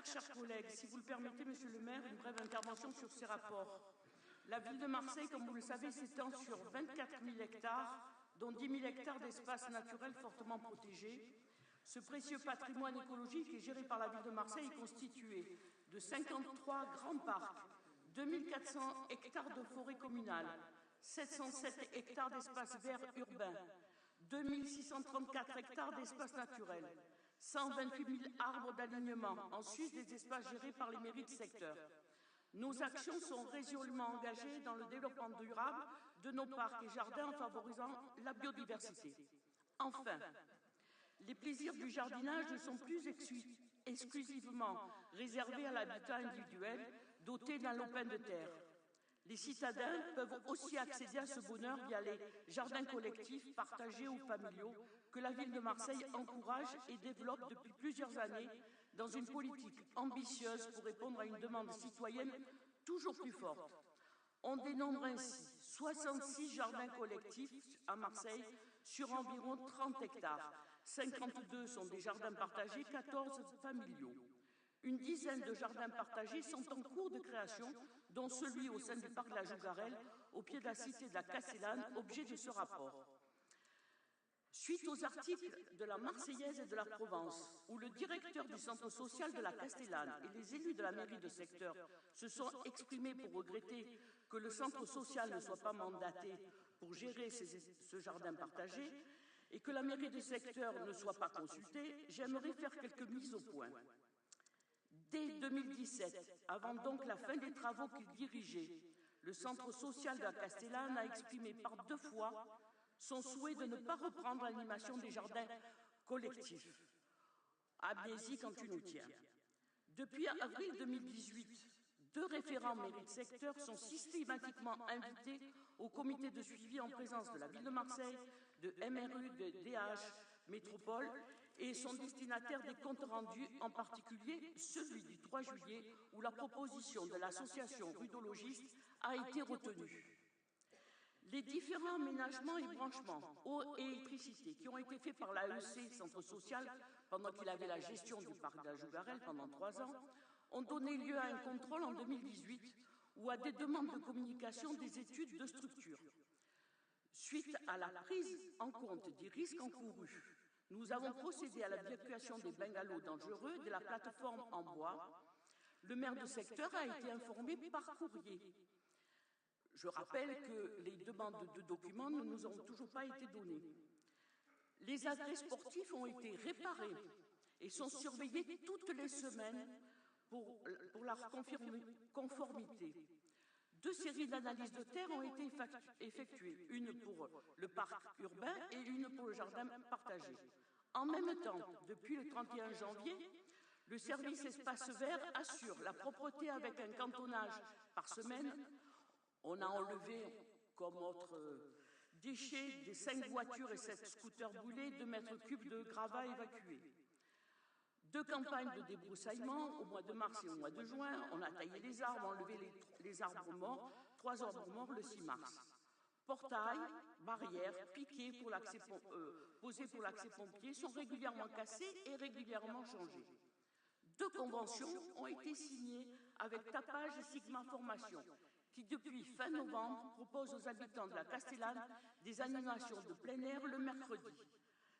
chers collègues, si vous le permettez, Monsieur le maire, une brève intervention sur ces rapports. La ville de Marseille, comme vous le savez, s'étend sur 24 000 hectares, dont 10 000 hectares d'espaces naturels fortement protégés. Ce précieux patrimoine écologique est géré par la ville de Marseille et constitué de 53 grands parcs, 2 400 hectares de forêt communale, 707 hectares d'espaces verts urbains, 2 634 hectares d'espaces naturels, 128 000 arbres d'alignement, en sus des espaces gérés par les mairies de secteur. Nos actions sont résolument engagées dans le développement durable de nos parcs et jardins en favorisant la biodiversité. Enfin, les plaisirs du jardinage ne sont plus exclusivement réservés à l'habitat individuel doté d'un lopin de terre. Les citadins peuvent aussi accéder à ce bonheur via les jardins collectifs, partagés ou familiaux que la ville de Marseille encourage et développe depuis plusieurs années dans une politique ambitieuse pour répondre à une demande citoyenne toujours plus forte. On dénombre ainsi 66 jardins collectifs à Marseille sur environ 30 hectares. 52 sont des jardins partagés, 14 familiaux. Une dizaine de jardins partagés sont en cours de création, dont celui au sein du parc de la Jougarelle, au pied de la cité de la Castellane, objet de ce rapport. Suite aux articles de la Marseillaise et de la Provence, où le directeur du centre social de la Castellane et les élus de la mairie de secteur se sont exprimés pour regretter que le centre social ne soit pas mandaté pour gérer ce jardin partagé et que la mairie de secteur ne soit pas consultée, j'aimerais faire quelques mises au point. Dès 2017, avant donc la fin des travaux qu'il dirigeait, le centre social de la Castellane a exprimé par 2 fois son souhait de ne pas reprendre l'animation des jardins collectifs. Amnésie quand tu nous tiens. Depuis avril 2018, 2 référents mairie de secteur sont systématiquement invités au comité de suivi en présence de la ville de Marseille, de MRU, de DH Métropole et sont destinataires des comptes rendus, en particulier celui du 3 juillet où la proposition de l'association rudologiste a été retenue. Les différents aménagements et branchements, eau et électricité, qui ont été faits par l'AEC, Centre social, pendant qu'il avait la gestion du parc de la Jougarelle pendant 3 ans, ont donné lieu à un contrôle en 2018 ou à des demandes de communication des études de structure. Suite à la prise en compte des risques encourus, nous avons procédé à l'évacuation des bungalows dangereux de la plateforme en bois. Le maire de secteur a été informé par courrier. Je rappelle que les demandes de documents ne nous ont toujours pas été données. Les agrès sportifs ont été réparés et sont surveillés toutes les semaines pour leur conformité. 2 séries d'analyses de terre ont été effectuées, une pour le parc urbain et une pour le jardin partagé. En même temps, depuis le 31 janvier, le service Espace Vert assure la propreté avec un cantonnage par semaine. On a enlevé comme autre déchet des 5 voitures et 7 scooters brûlés, 2 mètres cubes de gravats évacués. 2 campagnes de débroussaillement au mois de mars et au mois de juin. On a taillé les arbres, enlevé les arbres morts, 3 arbres morts le 6 mars. Portails, barrières, piquets pour posés pour l'accès pompier sont régulièrement cassés et régulièrement changés. 2 conventions ont été signées avec Tapage et Sigma Formation, qui depuis fin novembre propose aux habitants de la Castellane des animations de plein air le mercredi.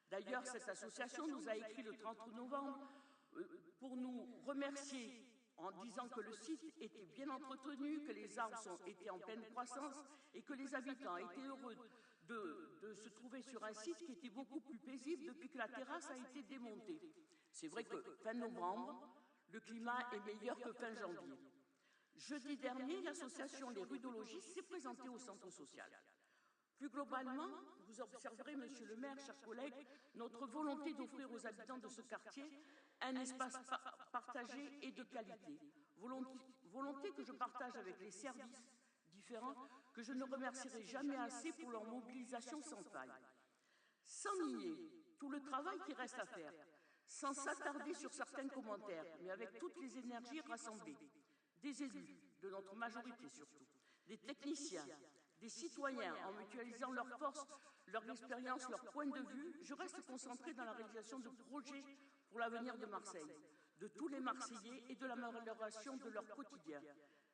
D'ailleurs, cette association nous a écrit le 30 novembre pour nous remercier en disant que le site était bien entretenu, que les arbres étaient en pleine croissance et que les habitants étaient heureux de se trouver sur un site qui était beaucoup plus paisible depuis que la terrasse a été démontée. C'est vrai que fin novembre, le climat est meilleur que fin janvier. Jeudi dernier, l'association Les Rudologistes s'est présentée au centre social. Plus globalement, vous observerez, Monsieur le maire, chers collègues, notre volonté d'offrir aux habitants de ce quartier un espace partagé et de qualité. Volonté que je partage avec les services différents, que je ne remercierai jamais assez pour leur mobilisation sans faille. Sans nier tout le travail qui reste à faire, sans s'attarder sur certains commentaires, mais avec toutes les énergies rassemblées, des élus, de notre majorité surtout, des techniciens, des citoyens, en mutualisant leurs forces, leur expérience, leur point de vue, je reste concentré dans la réalisation de projets pour l'avenir de Marseille. de tous les Marseillais et de l'amélioration de leur quotidien.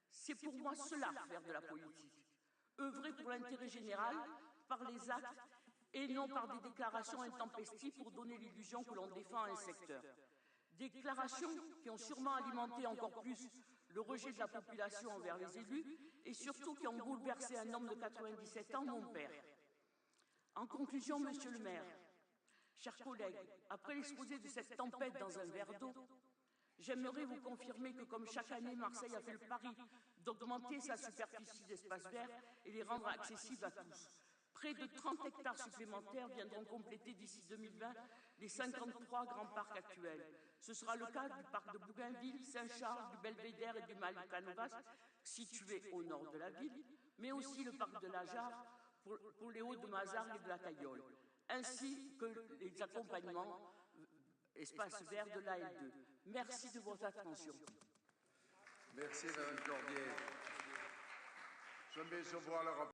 C'est pour moi cela, faire de la politique. Œuvrer pour l'intérêt général, par les actes, et non par des déclarations intempestives pour donner l'illusion que l'on défend un secteur. Déclarations qui ont sûrement alimenté encore plus le rejet de la population envers les élus et surtout qui ont bouleversé un homme de 97 ans, mon père. En conclusion, monsieur le maire, chers collègues, après l'exposé de cette tempête dans un verre d'eau, j'aimerais vous confirmer que, comme chaque année, Marseille a fait le pari d'augmenter sa superficie d'espaces verts et les rendre accessibles à tous. Près de 30 hectares supplémentaires viendront compléter d'ici 2020 les 53 grands parcs actuels. Ce sera le cas du parc de Bougainville, Saint-Charles, du Belvédère et du Malcanovas, situés au nord de la ville, mais aussi le parc de la Jarre pour les Hauts de Mazargues et de la Caillole, ainsi que les accompagnements espaces verts de l'AL2. Merci de votre attention. Merci, Mme Cordier. Je mets au voix le rapport.